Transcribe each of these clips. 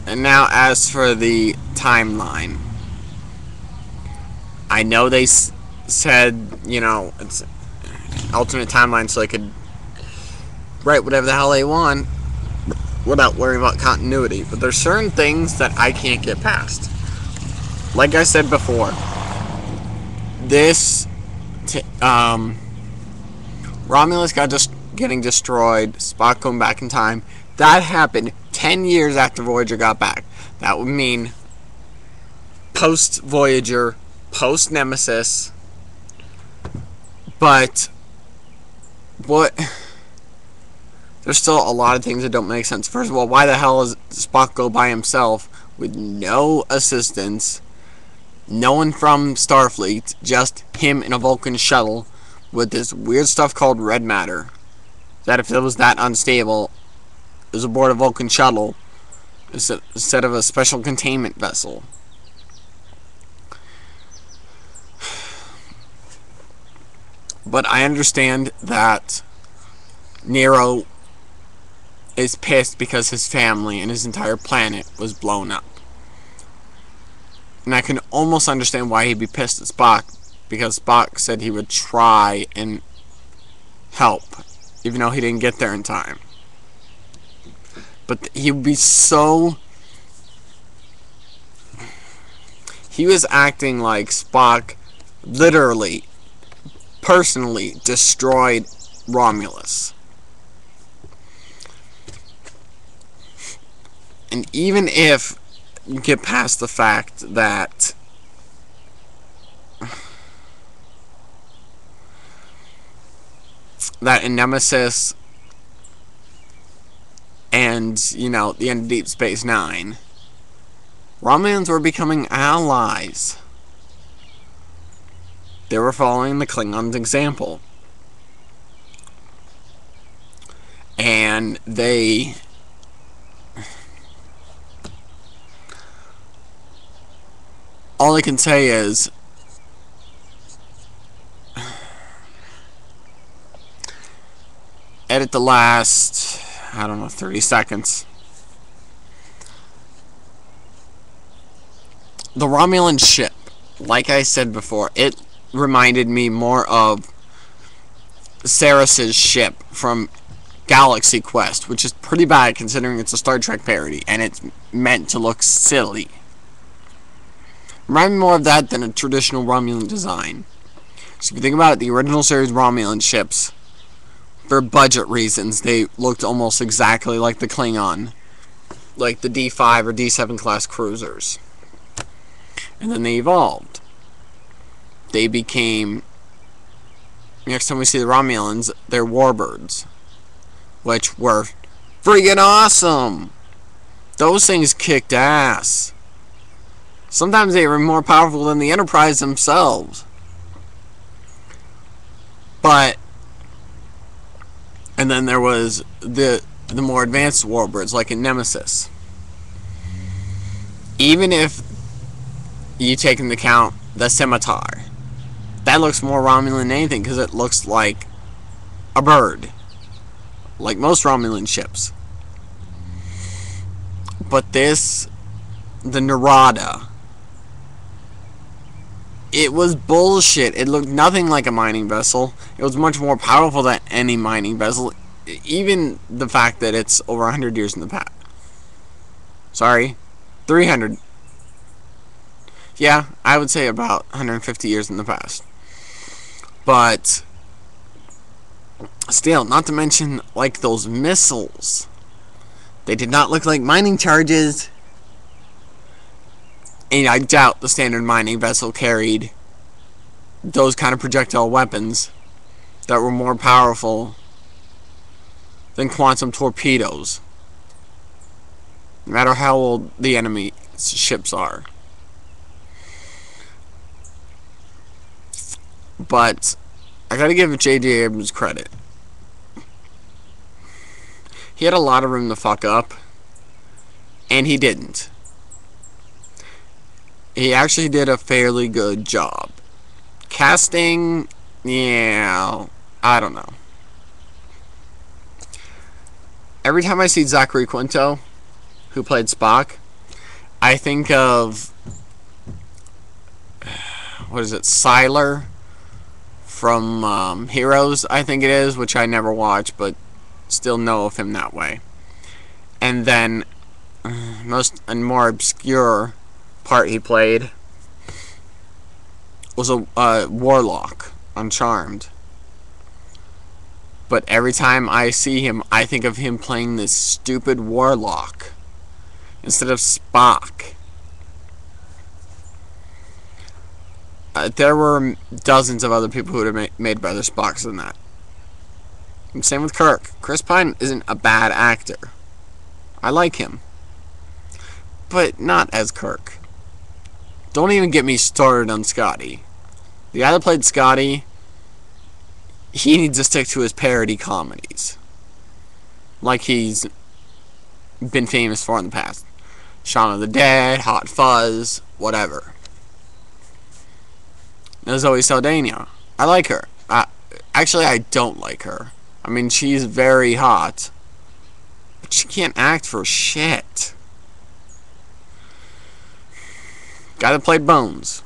And now, as for the timeline, I know they said, you know, it's alternate timeline so they could write whatever the hell they want without worrying about continuity. But there's certain things that I can't get past. Like I said before, this Romulus getting destroyed, Spock going back in time. That happened 10 years after Voyager got back. That would mean post-Voyager, post-Nemesis. But what... There's still a lot of things that don't make sense. First of all, why the hell does Spock go by himself with no assistance? No one from Starfleet, just him in a Vulcan shuttle with this weird stuff called red matter. That if it was that unstable, it was aboard a Vulcan shuttle instead of a special containment vessel. But I understand that Nero is pissed because his family and his entire planet was blown up. And I can almost understand why he'd be pissed at Spock, because Spock said he would try and help, even though he didn't get there in time. But he would be so... He was acting like Spock literally, personally destroyed Romulus. And even if you get past the fact that in Nemesis and, you know, the end of Deep Space Nine, Romulans were becoming allies. They were following the Klingons' example. And they... all I can say is edit the last, I don't know, 30 seconds. The Romulan ship, like I said before, it reminded me more of Saris's ship from Galaxy Quest, which is pretty bad considering it's a Star Trek parody and it's meant to look silly. Remind me more of that than a traditional Romulan design. So if you think about it, the original series Romulan ships, for budget reasons, they looked almost exactly like the Klingon, like the D5 or D7 class cruisers. And then they evolved. They became, next time we see the Romulans, they're warbirds, which were freaking awesome. Those things kicked ass. Sometimes they were more powerful than the Enterprise themselves. But, and then there was the more advanced warbirds, like in Nemesis. Even if you take into account the Scimitar, that looks more Romulan than anything, because it looks like a bird, like most Romulan ships. But this, the Narada, it was bullshit. It looked nothing like a mining vessel. It was much more powerful than any mining vessel. Even the fact that it's over 100 years in the past. Sorry, 300. Yeah, I would say about 150 years in the past. But still, not to mention, like, those missiles. They did not look like mining charges. And I doubt the standard mining vessel carried those kind of projectile weapons that were more powerful than quantum torpedoes, no matter how old the enemy ships are. But I gotta give J.J. Abrams credit. He had a lot of room to fuck up, and he didn't. He actually did a fairly good job. Casting, yeah, I don't know. Every time I see Zachary Quinto, who played Spock, I think of, what is it, Sylar from Heroes, I think it is, which I never watched, but still know of him that way. And then, most and more obscure part he played was a warlock on Charmed. But every time I see him, I think of him playing this stupid warlock instead of Spock. There were dozens of other people who would have made better Spocks than that. And same with Kirk. Chris Pine isn't a bad actor. I like him. But not as Kirk. Don't even get me started on Scotty. The guy that played Scotty, he needs to stick to his parody comedies. Like he's been famous for in the past. Shaun of the Dead, Hot Fuzz, whatever. There's Zoe Saldana. I like her. Actually, I don't like her. I mean, she's very hot. But she can't act for shit. Guy that played Bones.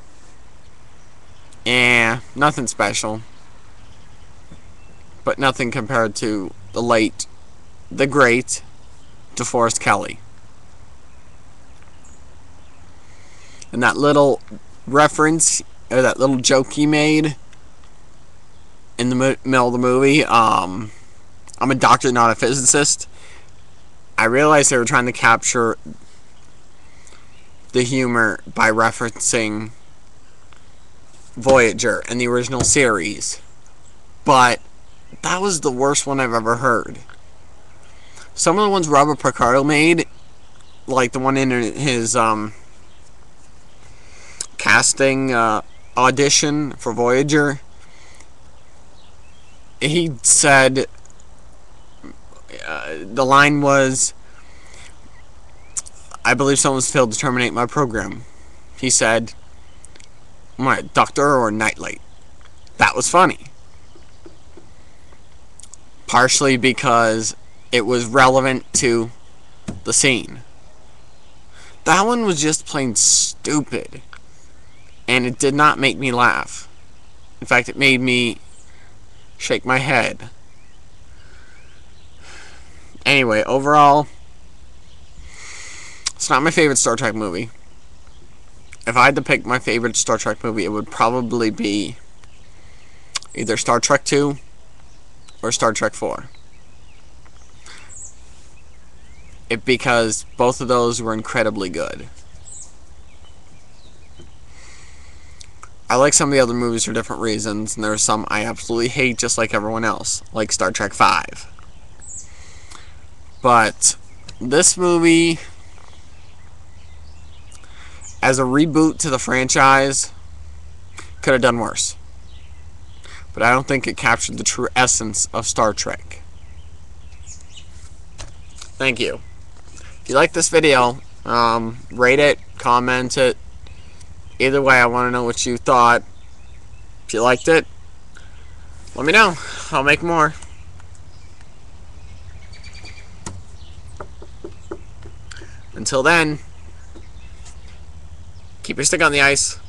Yeah, nothing special. But nothing compared to the great DeForest Kelley. And that little reference, or that little joke he made in the middle of the movie, I'm a doctor, not a physicist. I realized they were trying to capture the humor by referencing Voyager in the original series. But that was the worst one I've ever heard. Some of the ones Robert Picardo made, like the one in his casting audition for Voyager, he said, the line was, I believe someone's failed to terminate my program. He said, am I a doctor or a nightlight? That was funny. Partially because it was relevant to the scene. That one was just plain stupid. And it did not make me laugh. In fact, it made me shake my head. Anyway, overall, it's not my favorite Star Trek movie. If I had to pick my favorite Star Trek movie, it would probably be either Star Trek 2 or Star Trek 4. Because both of those were incredibly good. I like some of the other movies for different reasons, and there are some I absolutely hate just like everyone else, like Star Trek 5. But this movie, as a reboot to the franchise, could have done worse. But I don't think it captured the true essence of Star Trek. Thank you. If you like this video, rate it, comment it. Either way, I want to know what you thought. If you liked it, let me know. I'll make more. Until then, keep your stick on the ice.